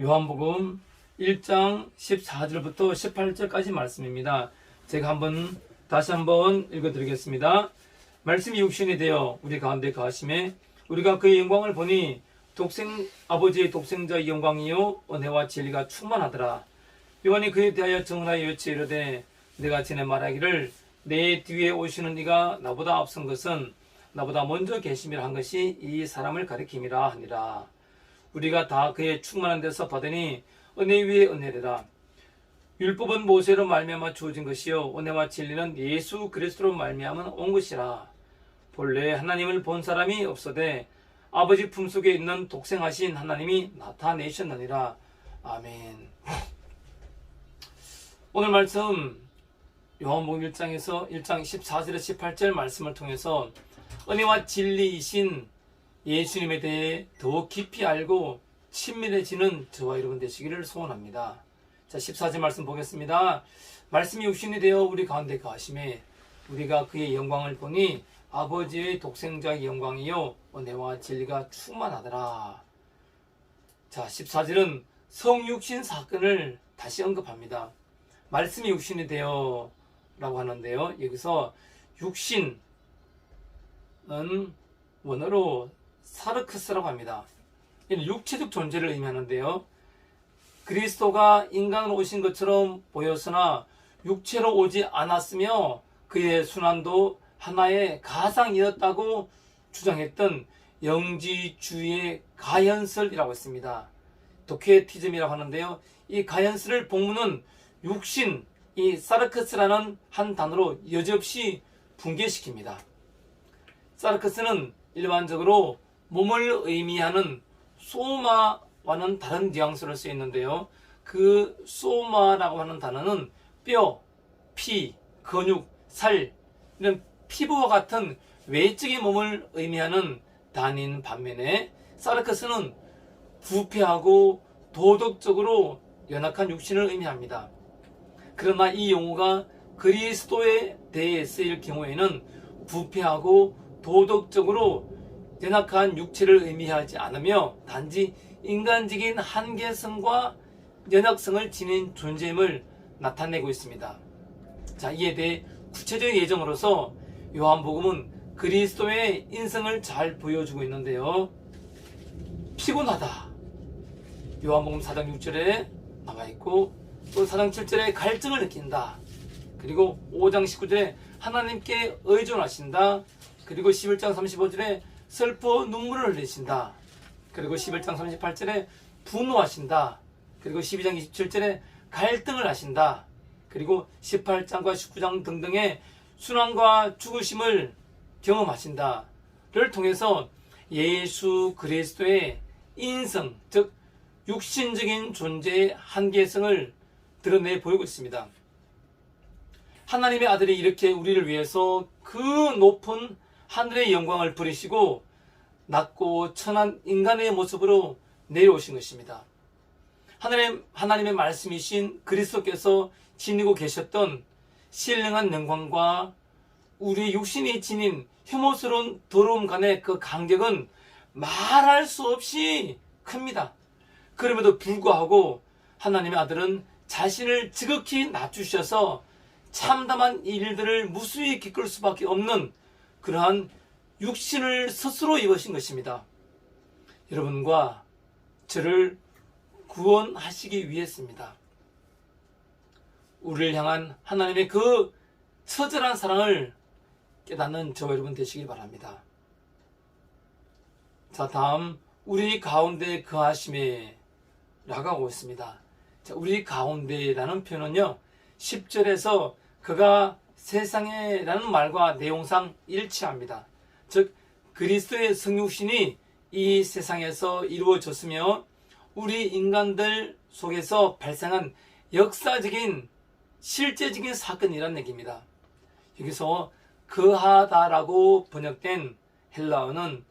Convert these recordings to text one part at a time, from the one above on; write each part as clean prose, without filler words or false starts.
요한복음 1장 14절부터 18절까지 말씀입니다. 제가 다시 한번 읽어드리겠습니다. 말씀이 육신이 되어 우리 가운데 거하심에 우리가 그의 영광을 보니 아버지의 독생자의 영광이요 은혜와 진리가 충만하더라. 요한이 그에 대하여 증언하여 여쭈어 이르되 내가 전에 말하기를 내 뒤에 오시는 이가 나보다 앞선 것은 나보다 먼저 계심이라 한 것이 이 사람을 가리킴이라 하니라. 우리가 다 그의 충만한 데서 받으니 은혜 위에 은혜리라. 율법은 모세로 말미암아 주어진 것이요 은혜와 진리는 예수 그리스도로 말미암아 온 것이라. 본래 하나님을 본 사람이 없어되 아버지 품속에 있는 독생하신 하나님이 나타내셨느니라. 아멘. 오늘 말씀 요한복음 1장에서 1장 14절에서 18절 말씀을 통해서 은혜와 진리이신 예수님에 대해 더 깊이 알고 친밀해지는 저와 여러분 되시기를 소원합니다. 자, 14절 말씀 보겠습니다. 말씀이 육신이 되어 우리 가운데 거하심에 우리가 그의 영광을 보니 아버지의 독생자의 영광이요 은혜와 진리가 충만하더라. 자, 14절은 성육신 사건을 다시 언급합니다. 말씀이 육신이 되어 라고 하는데요, 여기서 육신은 원어로 사르크스라고 합니다. 이는 육체적 존재를 의미하는데요, 그리스도가 인간으로 오신 것처럼 보였으나 육체로 오지 않았으며 그의 순환도 하나의 가상이었다고 주장했던 영지주의의 가현설이라고 했습니다. 도케티즘이라고 하는데요, 이 가현설을 본문은 육신, 이 사르크스라는 한 단어로 여지없이 붕괴시킵니다. 사르크스는 일반적으로 몸을 의미하는 소마와는 다른 뉘앙스로 쓰였는데요, 그 소마라고 하는 단어는 뼈, 피, 근육, 살 이런 피부와 같은 외적인 몸을 의미하는 단어인 반면에 사르크스는 부패하고 도덕적으로 연약한 육신을 의미합니다. 그러나 이 용어가 그리스도에 대해 쓰일 경우에는 부패하고 도덕적으로 연약한 육체를 의미하지 않으며 단지 인간적인 한계성과 연약성을 지닌 존재임을 나타내고 있습니다. 자, 이에 대해 구체적인 예정으로서 요한복음은 그리스도의 인성을 잘 보여주고 있는데요, 피곤하다, 요한복음 4장 6절에 나와 있고, 또 4장 7절에 갈증을 느낀다, 그리고 5장 19절에 하나님께 의존하신다, 그리고 11장 35절에 슬퍼 눈물을 흘리신다, 그리고 11장 38절에 분노하신다, 그리고 12장 27절에 갈등을 하신다, 그리고 18장과 19장 등등의 순환과 죽으심을 경험하신다를 통해서 예수 그리스도의 인성, 즉 육신적인 존재의 한계성을 드러내 보이고 있습니다. 하나님의 아들이 이렇게 우리를 위해서 그 높은 하늘의 영광을 부리시고 낮고 천한 인간의 모습으로 내려오신 것입니다. 하나님의 말씀이신 그리스도께서 지니고 계셨던 신령한 영광과 우리 육신이 지닌 혐오스러운 더러움 간의 그 간격은 말할 수 없이 큽니다. 그럼에도 불구하고 하나님의 아들은 자신을 지극히 낮추셔서 참담한 일들을 무수히 겪을 수밖에 없는 그러한 육신을 스스로 입으신 것입니다. 여러분과 저를 구원하시기 위해서입니다. 우리를 향한 하나님의 그 처절한 사랑을 깨닫는 저와 여러분 되시길 바랍니다. 자, 다음 우리 가운데 거하심에 라고 하고 있습니다. 자, 우리 가운데라는 표현은요, 10절에서 그가 세상에 라는 말과 내용상 일치합니다. 즉 그리스도의 성육신이 이 세상에서 이루어졌으며 우리 인간들 속에서 발생한 역사적인 실제적인 사건이라는 얘기입니다. 여기서 거하다라고 번역된 헬라어는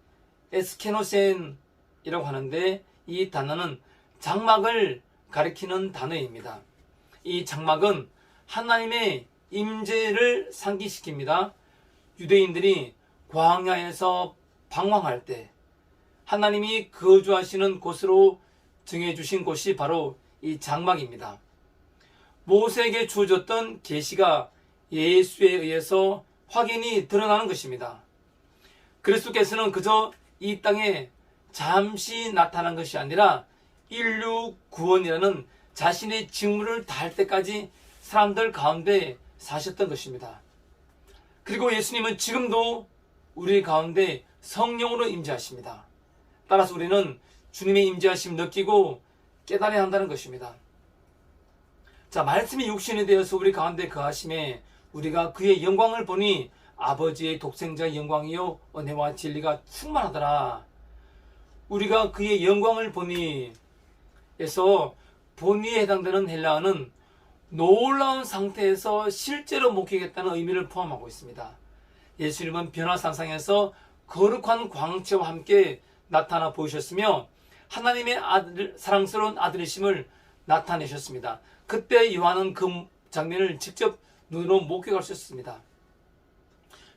에스케노센이라고 하는데, 이 단어는 장막을 가리키는 단어입니다. 이 장막은 하나님의 임재를 상기시킵니다. 유대인들이 광야에서 방황할 때 하나님이 거주하시는 곳으로 정해주신 곳이 바로 이 장막입니다. 모세에게 주어졌던 계시가 예수에 의해서 확연히 드러나는 것입니다. 그리스도께서는 그저 이 땅에 잠시 나타난 것이 아니라 인류 구원이라는 자신의 직무를 다할 때까지 사람들 가운데 사셨던 것입니다. 그리고 예수님은 지금도 우리 가운데 성령으로 임재하십니다. 따라서 우리는 주님의 임재하심을 느끼고 깨달아야 한다는 것입니다. 자, 말씀이 육신이 되어서 우리 가운데 거하심에 우리가 그의 영광을 보니 아버지의 독생자의 영광이요 은혜와 진리가 충만하더라. 우리가 그의 영광을 보니 에서 본위에 해당되는 헬라어는 놀라운 상태에서 실제로 목격했다는 의미를 포함하고 있습니다. 예수님은 변화산상에서 거룩한 광채와 함께 나타나 보이셨으며 하나님의 아들, 사랑스러운 아들이심을 나타내셨습니다. 그때 요한은 그 장면을 직접 눈으로 목격할 수 있었습니다.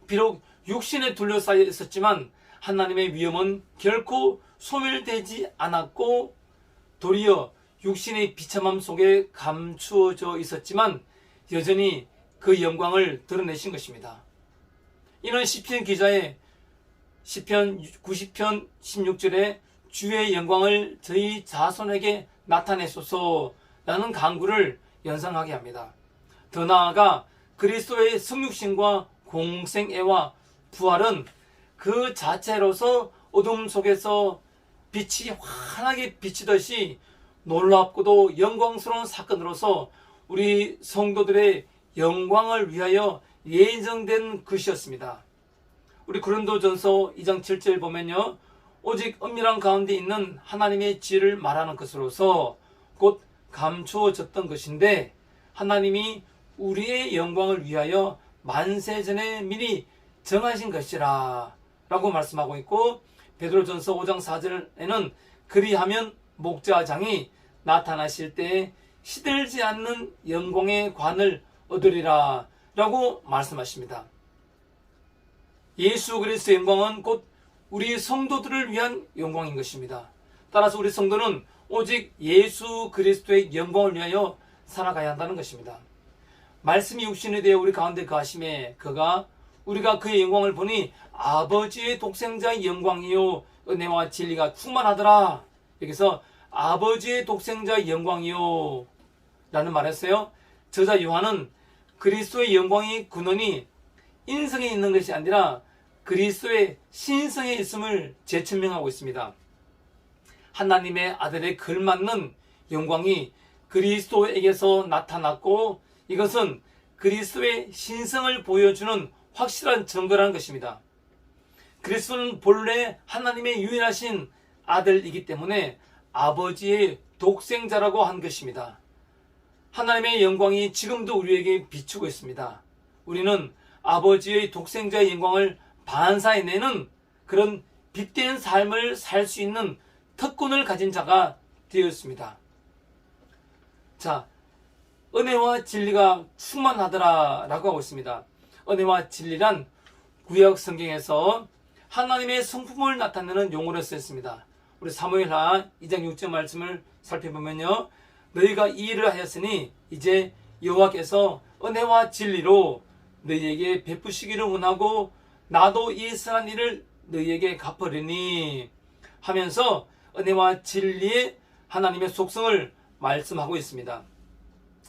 비록 육신에 둘러싸여 있었지만 하나님의 위엄은 결코 소멸되지 않았고 도리어 육신의 비참함 속에 감추어져 있었지만 여전히 그 영광을 드러내신 것입니다. 이는 시편 기자의 시편 90편 16절에 주의 영광을 저희 자손에게 나타내소서라는 간구를 연상하게 합니다. 더 나아가 그리스도의 성육신과 공생애와 부활은 그 자체로서 어둠 속에서 빛이 환하게 비치듯이 놀랍고도 영광스러운 사건으로서 우리 성도들의 영광을 위하여 예정된 것이었습니다. 우리 고린도전서 2장 7절 보면요, 오직 은밀한 가운데 있는 하나님의 지혜를 말하는 것으로서 곧 감추어졌던 것인데 하나님이 우리의 영광을 위하여 만세전에 미리 정하신 것이라 라고 말씀하고 있고, 베드로전서 5장 4절에는 그리하면 목자장이 나타나실 때에 시들지 않는 영광의 관을 얻으리라 라고 말씀하십니다. 예수 그리스도의 영광은 곧 우리 성도들을 위한 영광인 것입니다. 따라서 우리 성도는 오직 예수 그리스도의 영광을 위하여 살아가야 한다는 것입니다. 말씀이 육신이 되어 우리 가운데 거하심에 그가 우리가 그의 영광을 보니 아버지의 독생자의 영광이요 은혜와 진리가 충만하더라. 여기서 아버지의 독생자의 영광이요 라는 말했어요. 저자 요한은 그리스도의 영광이 근원이 인성에 있는 것이 아니라 그리스도의 신성에 있음을 재천명하고 있습니다. 하나님의 아들에 걸맞는 영광이 그리스도에게서 나타났고 이것은 그리스도의 신성을 보여주는 확실한 증거라는 것입니다. 그리스도는 본래 하나님의 유일하신 아들이기 때문에 아버지의 독생자라고 한 것입니다. 하나님의 영광이 지금도 우리에게 비추고 있습니다. 우리는 아버지의 독생자의 영광을 반사해내는 그런 빛된 삶을 살 수 있는 특권을 가진 자가 되었습니다. 자, 은혜와 진리가 충만하더라 라고 하고 있습니다. 은혜와 진리란 구약 성경에서 하나님의 성품을 나타내는 용어로 쓰였습니다. 우리 사무엘하 2장 6절 말씀을 살펴보면요, 너희가 이 일을 하였으니 이제 여호와께서 은혜와 진리로 너희에게 베푸시기를 원하고 나도 이 선한 일을 너희에게 갚으리니 하면서 은혜와 진리의 하나님의 속성을 말씀하고 있습니다.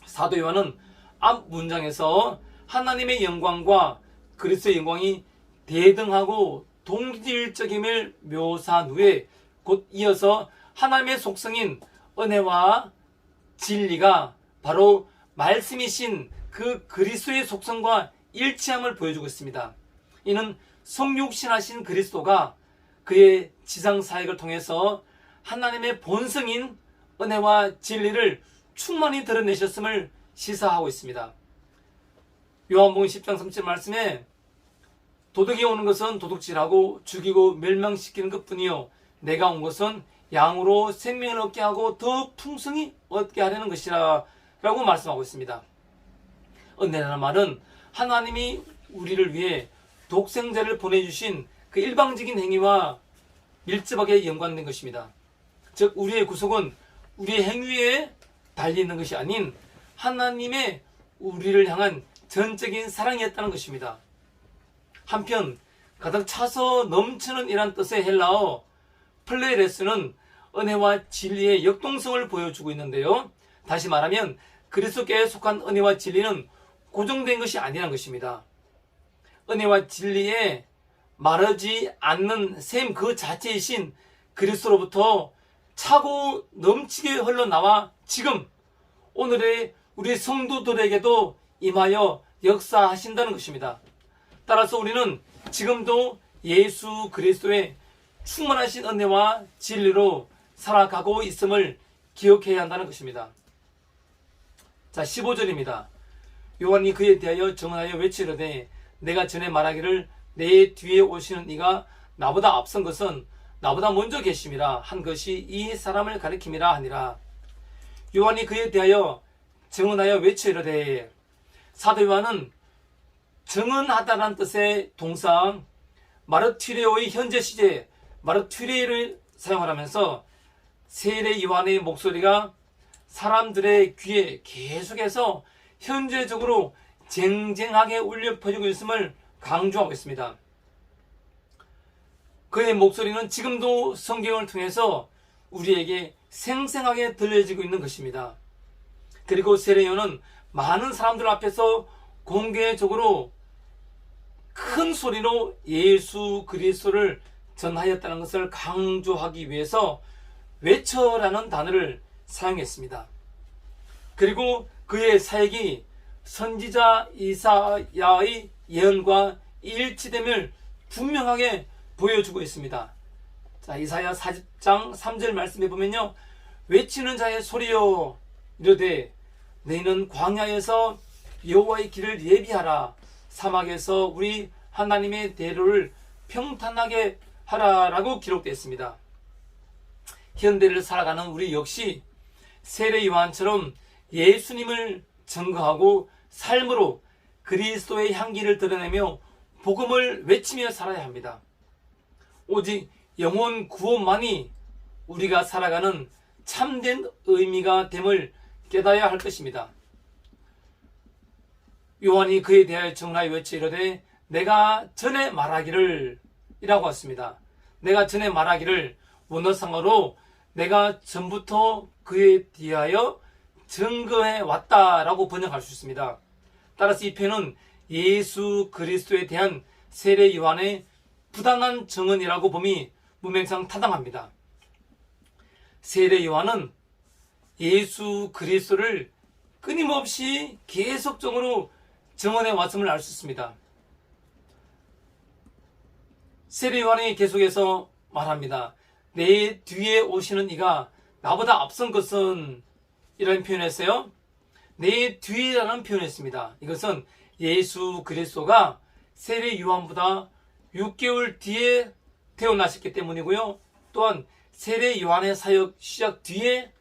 사도 요한은 앞 문장에서 하나님의 영광과 그리스도의 영광이 대등하고 동질적임을 묘사한 후에 곧 이어서 하나님의 속성인 은혜와 진리가 바로 말씀이신 그 그리스도의 속성과 일치함을 보여주고 있습니다. 이는 성육신하신 그리스도가 그의 지상 사역을 통해서 하나님의 본성인 은혜와 진리를 충만히 드러내셨음을 시사하고 있습니다. 요한복음 10장 3절 말씀에 도둑이 오는 것은 도둑질하고 죽이고 멸망시키는 것뿐이요 내가 온 것은 양으로 생명을 얻게 하고 더 풍성히 얻게 하려는 것이라 라고 말씀하고 있습니다. 은혜라는 말은 하나님이 우리를 위해 독생자를 보내주신 그 일방적인 행위와 밀접하게 연관된 것입니다. 즉 우리의 구속은 우리의 행위에 달리는 것이 아닌 하나님의 우리를 향한 전적인 사랑이었다는 것입니다. 한편 가득 차서 넘치는 이란 뜻의 헬라어 플레레스는 은혜와 진리의 역동성을 보여주고 있는데요. 다시 말하면 그리스도께 속한 은혜와 진리는 고정된 것이 아니라는 것입니다. 은혜와 진리에 마르지 않는 셈 그 자체이신 그리스도로부터 차고 넘치게 흘러나와 지금 오늘의 우리 성도들에게도 임하여 역사하신다는 것입니다. 따라서 우리는 지금도 예수 그리스도의 충만하신 은혜와 진리로 살아가고 있음을 기억해야 한다는 것입니다. 자, 15절입니다. 요한이 그에 대하여 정언하여 외치려되 내가 전에 말하기를 내 뒤에 오시는 이가 나보다 앞선 것은 나보다 먼저 계심이라 한 것이 이 사람을 가리킴이라 하니라. 요한이 그에 대하여 정언하여 외치려되, 사도 요한은 정언하다라는 뜻의 동사 마르투레오의 현재 시제 마르투레를 사용하면서 세례 요한의 목소리가 사람들의 귀에 계속해서 현재적으로 쟁쟁하게 울려 퍼지고 있음을 강조하고 있습니다. 그의 목소리는 지금도 성경을 통해서 우리에게 생생하게 들려지고 있는 것입니다. 그리고 세례 요한은 많은 사람들 앞에서 공개적으로 큰 소리로 예수 그리스도를 전하였다는 것을 강조하기 위해서 외쳐라는 단어를 사용했습니다. 그리고 그의 사역이 선지자 이사야의 예언과 일치됨을 분명하게 보여주고 있습니다. 자, 이사야 40장 3절 말씀해 보면요, 외치는 자의 소리여 이르되 너희는 광야에서 여호와의 길을 예비하라, 사막에서 우리 하나님의 대로를 평탄하게 하라라고 기록되어 있습니다. 현대를 살아가는 우리 역시 세례 요한처럼 예수님을 증거하고 삶으로 그리스도의 향기를 드러내며 복음을 외치며 살아야 합니다. 오직 영혼 구원만이 우리가 살아가는 참된 의미가 됨을 깨달아야 할 것입니다. 요한이 그에 대하여 정하여 외치 이르되 내가 전에 말하기를 이라고 했습니다. 내가 전에 말하기를 원어상어로 내가 전부터 그에 대하여 증거해 왔다라고 번역할 수 있습니다. 따라서 이 표현은 예수 그리스도에 대한 세례 요한의 부당한 정언이라고 봄이 문맥상 타당합니다. 세례 요한은 예수 그리스도를 끊임없이 계속적으로 정언해 왔음을 알 수 있습니다. 세례 요한이 계속해서 말합니다. 내 뒤에 오시는 이가 나보다 앞선 것은 이라는 표현했어요. 내 뒤라는 표현했습니다. 이것은 예수 그리스도가 세례 요한보다 6개월 뒤에 태어나셨기 때문이고요. 또한 세례 요한의 사역 시작 뒤에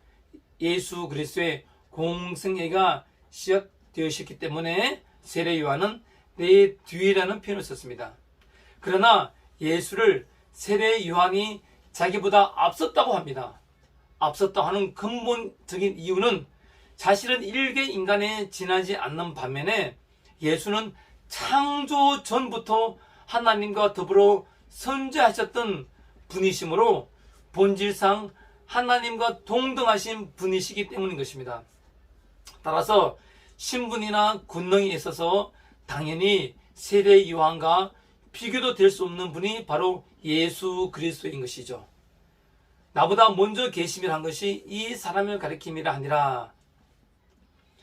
예수 그리스도의 공생애가 시작되었기 때문에 세례 요한은 내 뒤라는 표현을 썼습니다. 그러나 예수를 세례 요한이 자기보다 앞섰다고 합니다. 앞섰다 하는 근본적인 이유는 자신은 일개 인간에 지나지 않는 반면에 예수는 창조 전부터 하나님과 더불어 선재하셨던 분이시므로 본질상 하나님과 동등하신 분이시기 때문인 것입니다. 따라서 신분이나 군능에 있어서 당연히 세례 요한과 비교도 될 수 없는 분이 바로 예수 그리스도인 것이죠. 나보다 먼저 계심이란 것이 이 사람을 가리킴이라 하니라.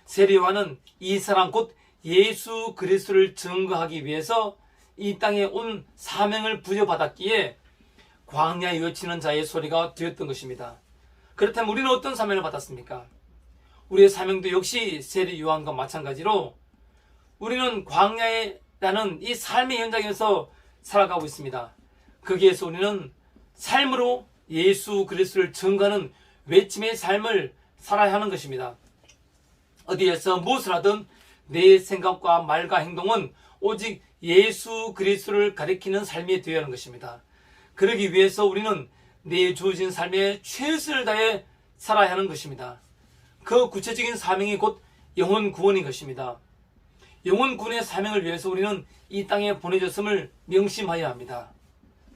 세례 요한은 이 사람 곧 예수 그리스도를 증거하기 위해서 이 땅에 온 사명을 부여받았기에 광야에 외치는 자의 소리가 되었던 것입니다. 그렇다면 우리는 어떤 사명을 받았습니까? 우리의 사명도 역시 세례 요한과 마찬가지로 우리는 광야라는 이 삶의 현장에서 살아가고 있습니다. 거기에서 우리는 삶으로 예수 그리스도를 증거하는 외침의 삶을 살아야 하는 것입니다. 어디에서 무엇을 하든 내 생각과 말과 행동은 오직 예수 그리스도를 가리키는 삶이 되어야 하는 것입니다. 그러기 위해서 우리는 내 주어진 삶에 최선을 다해 살아야 하는 것입니다. 그 구체적인 사명이 곧 영혼 구원인 것입니다. 영혼 구원의 사명을 위해서 우리는 이 땅에 보내졌음을 명심하여야 합니다.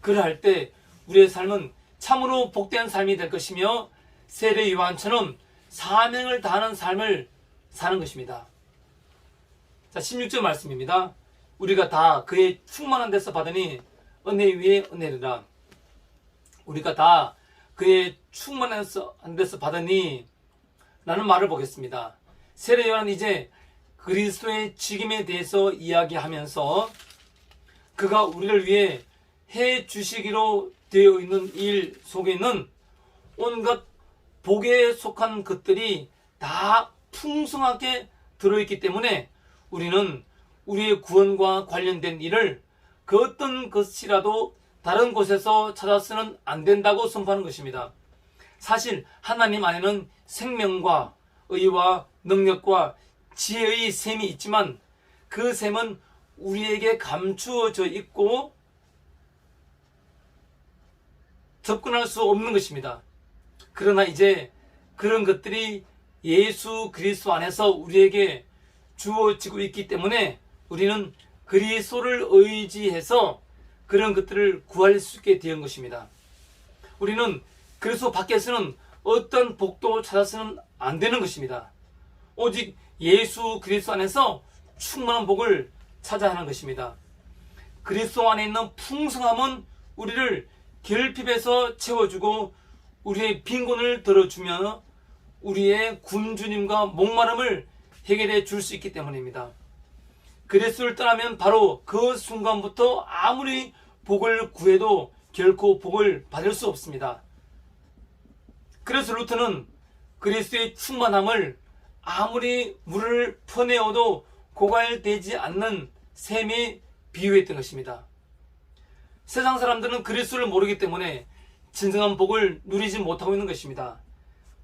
그러할 때 우리의 삶은 참으로 복된 삶이 될 것이며 세례 요한처럼 사명을 다하는 삶을 사는 것입니다. 자, 16절 말씀입니다. 우리가 다 그의 충만한 데서 받으니 은혜 위에 은혜리라. 우리가 다 그의 충만한 데서 받으니 라는 말을 보겠습니다. 세례 요한은 이제 그리스도의 직임에 대해서 이야기하면서 그가 우리를 위해 해 주시기로 되어 있는 일 속에는 온갖 복에 속한 것들이 다 풍성하게 들어있기 때문에 우리는 우리의 구원과 관련된 일을 그 어떤 것이라도 다른 곳에서 찾아서는 안 된다고 선포하는 것입니다. 사실 하나님 안에는 생명과 의와 능력과 지혜의 셈이 있지만 그 셈은 우리에게 감추어져 있고 접근할 수 없는 것입니다. 그러나 이제 그런 것들이 예수 그리스도 안에서 우리에게 주어지고 있기 때문에 우리는 그리스도를 의지해서 그런 것들을 구할 수 있게 된 것입니다. 우리는 그리스도 밖에서는 어떤 복도 찾아서는 안 되는 것입니다. 오직 예수 그리스도 안에서 충만한 복을 찾아야 하는 것입니다. 그리스도 안에 있는 풍성함은 우리를 결핍해서 채워주고 우리의 빈곤을 들어주며 우리의 굶주림과 목마름을 해결해 줄 수 있기 때문입니다. 그리스도를 떠나면 바로 그 순간부터 아무리 복을 구해도 결코 복을 받을 수 없습니다. 그래서 루터는 그리스도의 충만함을 아무리 물을 퍼내어도 고갈되지 않는 샘에 비유했던 것입니다. 세상 사람들은 그리스도를 모르기 때문에 진정한 복을 누리지 못하고 있는 것입니다.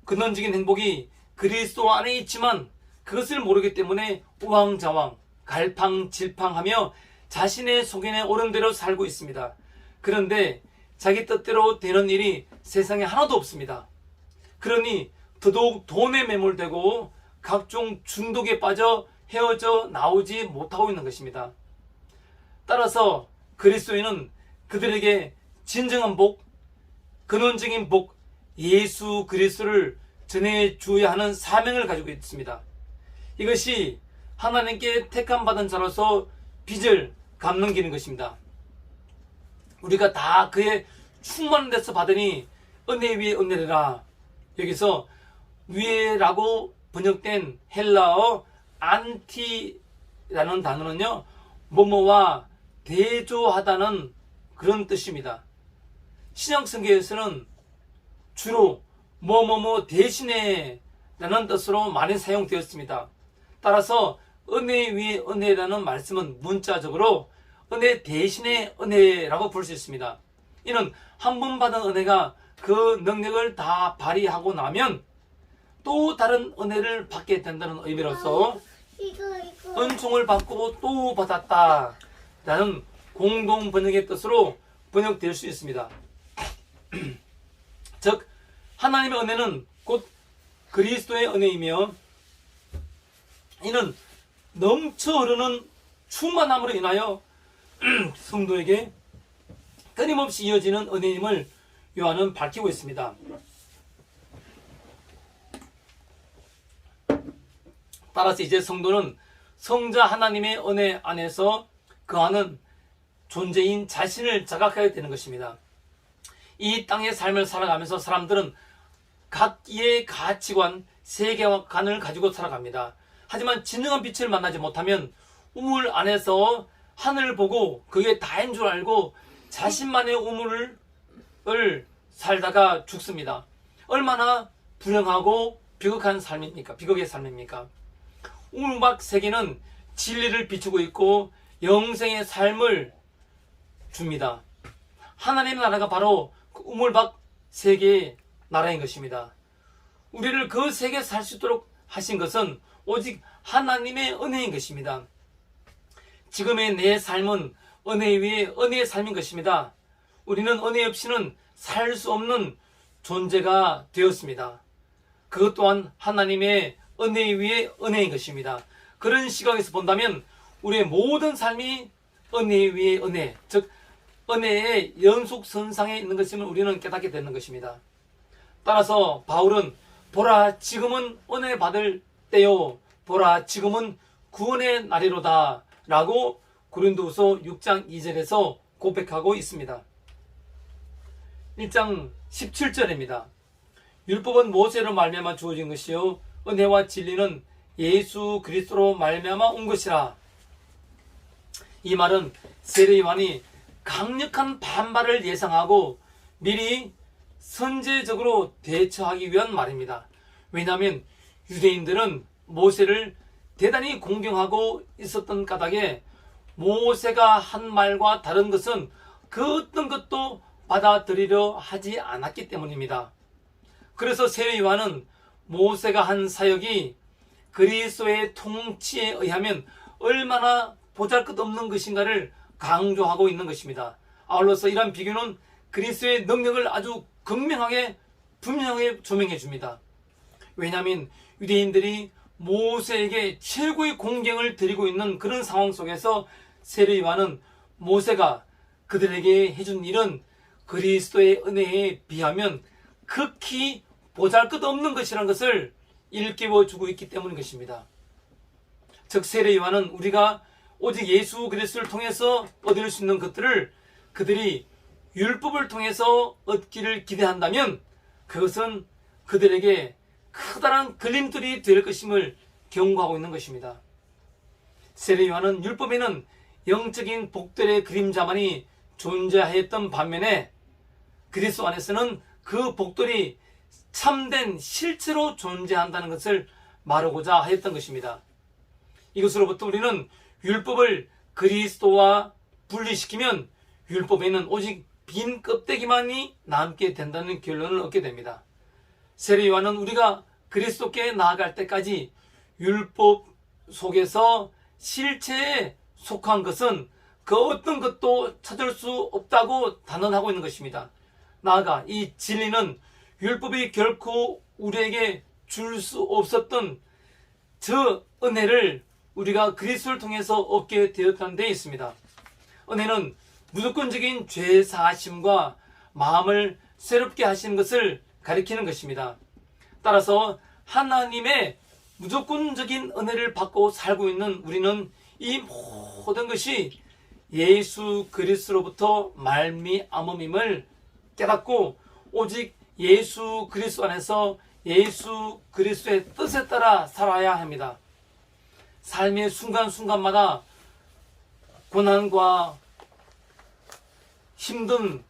근원적인 행복이 그리스도 안에 있지만 그것을 모르기 때문에 우왕좌왕, 갈팡질팡하며 자신의 속인에 오른 대로 살고 있습니다. 그런데 자기 뜻대로 되는 일이 세상에 하나도 없습니다. 그러니 더더욱 돈에 매몰되고 각종 중독에 빠져 헤어져 나오지 못하고 있는 것입니다. 따라서 그리스도인은 그들에게 진정한 복, 근원적인 복, 예수 그리스도를 전해주어야 하는 사명을 가지고 있습니다. 이것이 하나님께 택함받은 자로서 빚을 갚는 길인 것입니다. 우리가 다 그의 충만한 데서 받으니 은혜 위에 은혜라. 여기서 위에라고 번역된 헬라어 안티라는 단어는요, 뭐뭐와 대조하다는 그런 뜻입니다. 신약성경에서는 주로 뭐뭐뭐 대신에 라는 뜻으로 많이 사용되었습니다. 따라서 은혜 위에 은혜라는 말씀은 문자적으로 은혜 대신에 은혜라고 볼 수 있습니다. 이는 한 번 받은 은혜가 그 능력을 다 발휘하고 나면 또 다른 은혜를 받게 된다는 의미로서 은총을 받고 또 받았다 라는 공동 번역의 뜻으로 번역될 수 있습니다. 즉 하나님의 은혜는 곧 그리스도의 은혜이며 이는 넘쳐 흐르는 충만함으로 인하여 성도에게 끊임없이 이어지는 은혜임을 요한은 밝히고 있습니다. 따라서 이제 성도는 성자 하나님의 은혜 안에서 거하는 존재인 자신을 자각하게 되는 것입니다. 이 땅의 삶을 살아가면서 사람들은 각기의 가치관, 세계관을 가지고 살아갑니다. 하지만 진정한 빛을 만나지 못하면 우물 안에서 하늘을 보고 그게 다인 줄 알고 자신만의 우물을 살다가 죽습니다. 얼마나 불행하고 비극한 삶입니까? 비극의 삶입니까? 우물밖 세계는 진리를 비추고 있고 영생의 삶을 줍니다. 하나님의 나라가 바로 그 우물밖 세계의 나라인 것입니다. 우리를 그 세계에 살 수 있도록 하신 것은 오직 하나님의 은혜인 것입니다. 지금의 내 삶은 은혜 위에 은혜의 삶인 것입니다. 우리는 은혜 없이는 살 수 없는 존재가 되었습니다. 그것 또한 하나님의 은혜 위에 은혜인 것입니다. 그런 시각에서 본다면 우리의 모든 삶이 은혜 위에 은혜, 즉 은혜의 연속선상에 있는 것임을 우리는 깨닫게 되는 것입니다. 따라서 바울은 보라 지금은 은혜 받을 때요, 보라 지금은 구원의 날이로다 라고 고린도후서 6장 2절에서 고백하고 있습니다. 1장 17절입니다. 율법은 모세로 말미암아 주어진 것이요 은혜와 진리는 예수 그리스도로 말미암아 온 것이라. 이 말은 세례 요한이 강력한 반발을 예상하고 미리 선제적으로 대처하기 위한 말입니다. 왜냐하면 유대인들은 모세를 대단히 공경하고 있었던 까닭에 모세가 한 말과 다른 것은 그 어떤 것도 받아들이려 하지 않았기 때문입니다. 그래서 세례 요한은 모세가 한 사역이 그리스도의 통치에 의하면 얼마나 보잘것없는 것인가를 강조하고 있는 것입니다. 아울러서 이러한 비교는 그리스도의 능력을 아주 극명하게 분명하게 조명해 줍니다. 왜냐하면 유대인들이 모세에게 최고의 공경을 드리고 있는 그런 상황 속에서 세례 요한은 모세가 그들에게 해준 일은 그리스도의 은혜에 비하면 극히 보잘것없는 것이라는 것을 일깨워 주고 있기 때문인 것입니다. 즉 세례 요한은 우리가 오직 예수 그리스도를 통해서 얻을 수 있는 것들을 그들이 율법을 통해서 얻기를 기대한다면 그것은 그들에게 커다란 걸림돌이 될 것임을 경고하고 있는 것입니다. 세례 요한은 율법에는 영적인 복들의 그림자만이 존재하였던 반면에 그리스도 안에서는 그 복들이 참된 실체로 존재한다는 것을 말하고자 하였던 것입니다. 이것으로부터 우리는 율법을 그리스도와 분리시키면 율법에는 오직 빈 껍데기만이 남게 된다는 결론을 얻게 됩니다. 세례 요한은 우리가 그리스도께 나아갈 때까지 율법 속에서 실체에 속한 것은 그 어떤 것도 찾을 수 없다고 단언하고 있는 것입니다. 나아가 이 진리는 율법이 결코 우리에게 줄 수 없었던 저 은혜를 우리가 그리스도를 통해서 얻게 되었다는 데 있습니다. 은혜는 무조건적인 죄 사하심과 마음을 새롭게 하시는 것을 가리키는 것입니다. 따라서 하나님의 무조건적인 은혜를 받고 살고 있는 우리는 이 모든 것이 예수 그리스도로부터 말미암음임을 깨닫고 오직 예수 그리스도 안에서 예수 그리스도의 뜻에 따라 살아야 합니다. 삶의 순간순간마다 고난과 힘든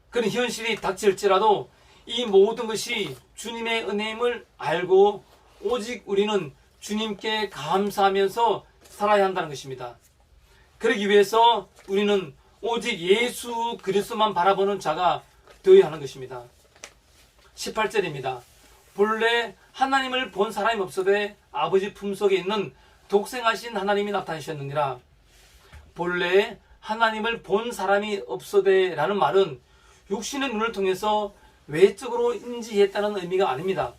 그런 현실이 닥칠지라도 이 모든 것이 주님의 은혜임을 알고 오직 우리는 주님께 감사하면서 살아야 한다는 것입니다. 그러기 위해서 우리는 오직 예수 그리스도만 바라보는 자가 되어야 하는 것입니다. 18절입니다. 본래 하나님을 본 사람이 없어되 아버지 품속에 있는 독생하신 하나님이 나타나셨느니라. 본래 하나님을 본 사람이 없어되 라는 말은 육신의 눈을 통해서 외적으로 인지했다는 의미가 아닙니다.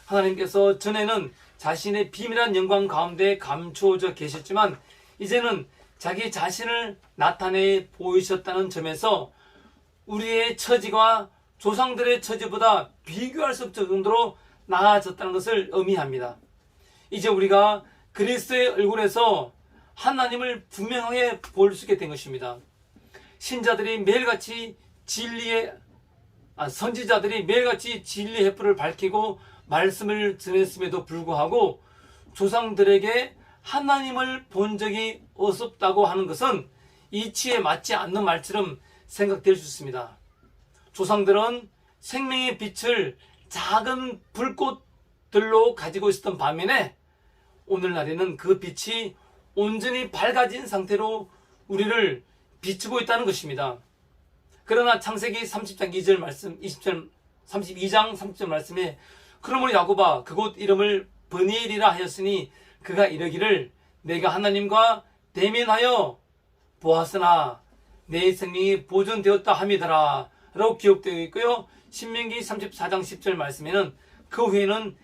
하나님께서 전에는 자신의 비밀한 영광 가운데 감추어져 계셨지만 이제는 자기 자신을 나타내 보이셨다는 점에서 우리의 처지가 조상들의 처지보다 비교할 수 없을 정도로 나아졌다는 것을 의미합니다. 이제 우리가 그리스도의 얼굴에서 하나님을 분명하게 볼 수 있게 된 것입니다. 신자들이 매일같이 선지자들이 매일같이 진리의 횃불을 밝히고 말씀을 전했음에도 불구하고 조상들에게 하나님을 본 적이 없었다고 하는 것은 이치에 맞지 않는 말처럼 생각될 수 있습니다. 조상들은 생명의 빛을 작은 불꽃들로 가지고 있었던 반면에 오늘날에는 그 빛이 온전히 밝아진 상태로 우리를 비추고 있다는 것입니다. 그러나 창세기 30장 2절 말씀, 32장 30절 말씀에 그러므로 야곱아 그곳 이름을 브니엘이라 하였으니 그가 이르기를 내가 하나님과 대면하여 보았으나 내 생명이 보존되었다 함이더라 라고 기록되어 있고요. 신명기 34장 10절 말씀에는 그 후에는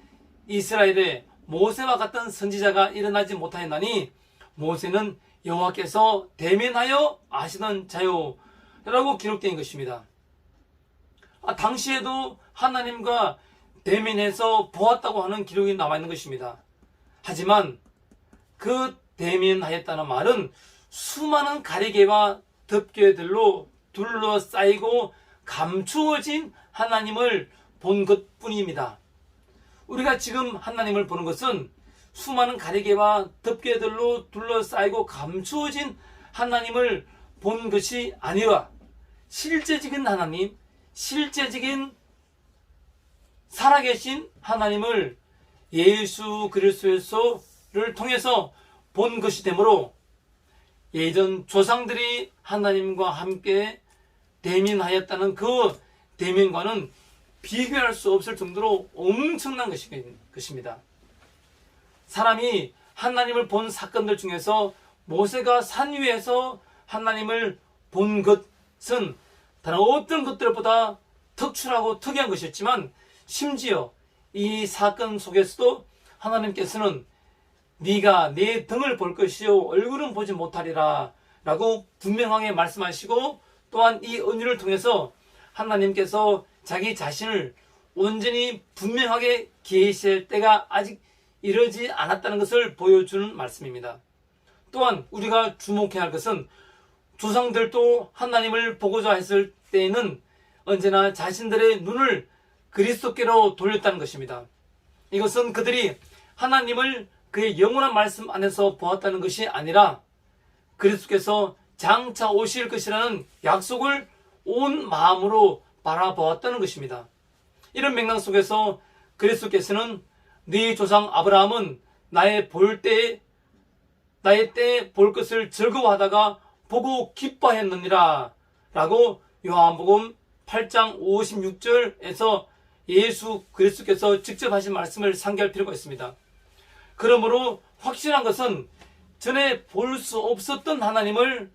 이스라엘에 모세와 같은 선지자가 일어나지 못하였나니 모세는 여호와께서 대면하여 아시던 자요 라고 기록된 것입니다. 당시에도 하나님과 대면해서 보았다고 하는 기록이 나와 있는 것입니다. 하지만 그 대면하였다는 말은 수많은 가리개와 덮개들로 둘러싸이고 감추어진 하나님을 본 것뿐입니다. 우리가 지금 하나님을 보는 것은 수많은 가리개와 덮개들로 둘러싸이고 감추어진 하나님을 본 것이 아니라 실제적인 하나님, 실제적인 살아계신 하나님을 예수 그리스도를 통해서 본 것이 되므로 예전 조상들이 하나님과 함께 대면하였다는 그 대면과는 비교할 수 없을 정도로 엄청난 것입니다. 사람이 하나님을 본 사건들 중에서 모세가 산 위에서 하나님을 본 것은 다른 어떤 것들보다 특출하고 특이한 것이었지만 심지어 이 사건 속에서도 하나님께서는 네가 내 등을 볼 것이요 얼굴은 보지 못하리라 라고 분명하게 말씀하시고, 또한 이 은유를 통해서 하나님께서 자기 자신을 온전히 분명하게 계시할 때가 아직 이르지 않았다는 것을 보여주는 말씀입니다. 또한 우리가 주목해야 할 것은 조상들도 하나님을 보고자 했을 때에는 언제나 자신들의 눈을 그리스도께로 돌렸다는 것입니다. 이것은 그들이 하나님을 그의 영원한 말씀 안에서 보았다는 것이 아니라 그리스도께서 장차 오실 것이라는 약속을 온 마음으로 바라보았다는 것입니다. 이런 맥락 속에서 그리스도께서는 네 조상 아브라함은 나의 때에 볼 것을 즐거워하다가 보고 기뻐했느니라 라고 요한복음 8장 56절에서 예수 그리스도께서 직접 하신 말씀을 상기할 필요가 있습니다. 그러므로 확실한 것은 전에 볼 수 없었던 하나님을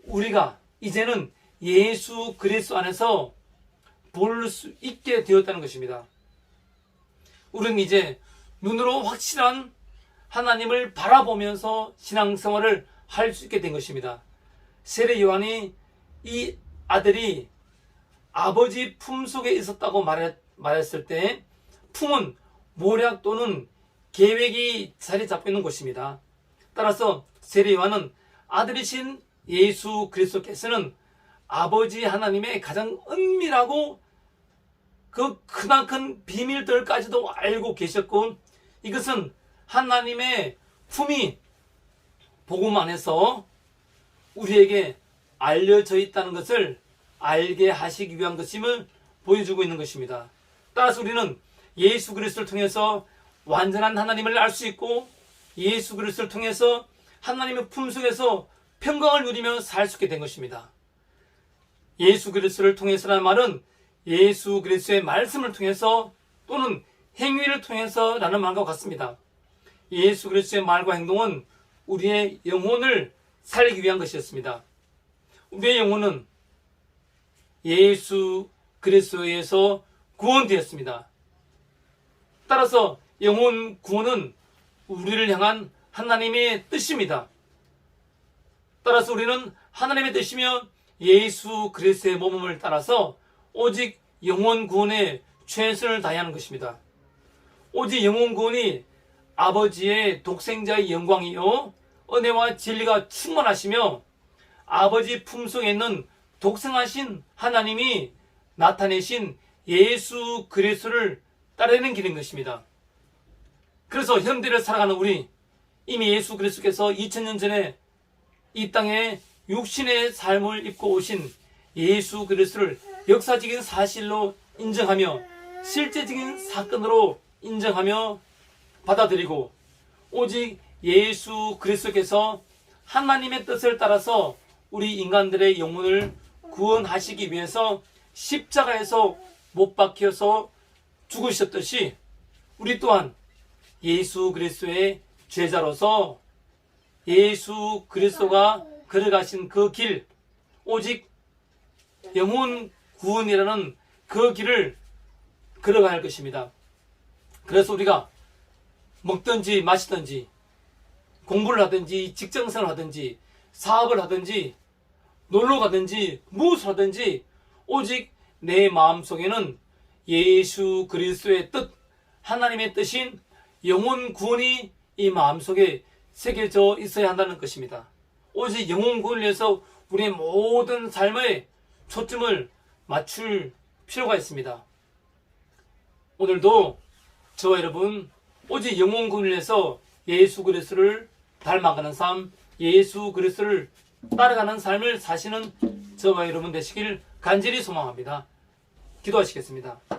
우리가 이제는 예수 그리스도 안에서 볼 수 있게 되었다는 것입니다. 우리는 이제 눈으로 확실한 하나님을 바라보면서 신앙생활을 할 수 있게 된 것입니다. 세례 요한이 이 아들이 아버지 품속에 있었다고 말했을 때 품은 모략 또는 계획이 자리 잡고 있는 곳입니다. 따라서 세례 요한은 아들이신 예수 그리스도께서는 아버지 하나님의 가장 은밀하고 그 크나큰 비밀들까지도 알고 계셨고, 이것은 하나님의 품이 복음 안에서 우리에게 알려져 있다는 것을 알게 하시기 위한 것임을 보여주고 있는 것입니다. 따라서 우리는 예수 그리스도를 통해서 완전한 하나님을 알 수 있고, 예수 그리스도를 통해서 하나님의 품속에서 평강을 누리며 살 수 있게 된 것입니다. 예수 그리스도를 통해서라는 말은 예수 그리스도의 말씀을 통해서 또는 행위를 통해서라는 말과 같습니다. 예수 그리스도의 말과 행동은 우리의 영혼을 살리기 위한 것이었습니다. 우리의 영혼은 예수 그리스도에 의해서 구원되었습니다. 따라서 영혼 구원은 우리를 향한 하나님의 뜻입니다. 따라서 우리는 하나님의 뜻이며 예수 그리스도의 몸을 따라서 오직 영혼 구원에 최선을 다해야 하는 것입니다. 오직 영혼 구원이 아버지의 독생자의 영광이요 은혜와 진리가 충만하시며 아버지 품속에 있는 독생하신 하나님이 나타내신 예수 그리스도를 따르는 길인 것입니다. 그래서 현대를 살아가는 우리, 이미 예수 그리스도께서 2000년 전에 이 땅에 육신의 삶을 입고 오신 예수 그리스도를 역사적인 사실로 인정하며 실제적인 사건으로 인정하며 받아들이고, 오직 예수 그리스도께서 하나님의 뜻을 따라서 우리 인간들의 영혼을 구원하시기 위해서 십자가에서 못 박혀서 죽으셨듯이 우리 또한 예수 그리스도의 제자로서 예수 그리스도가 걸어가신 그 길, 오직 영혼 구원이라는 그 길을 걸어가야 할 것입니다. 그래서 우리가 먹든지 마시든지 공부를 하든지 직장생활을 하든지 사업을 하든지 놀러 가든지 무엇을 하든지 오직 내 마음속에는 예수 그리스도의 뜻, 하나님의 뜻인 영혼 구원이 이 마음속에 새겨져 있어야 한다는 것입니다. 오직 영혼 구원을 위해서 우리의 모든 삶에 초점을 맞출 필요가 있습니다. 오늘도 저와 여러분 오직 영혼 구원을 위해서 예수 그리스도를 닮아가는 삶, 예수 그리스도를 따라가는 삶을 사시는 저와 여러분 되시길 간절히 소망합니다. 기도하시겠습니다.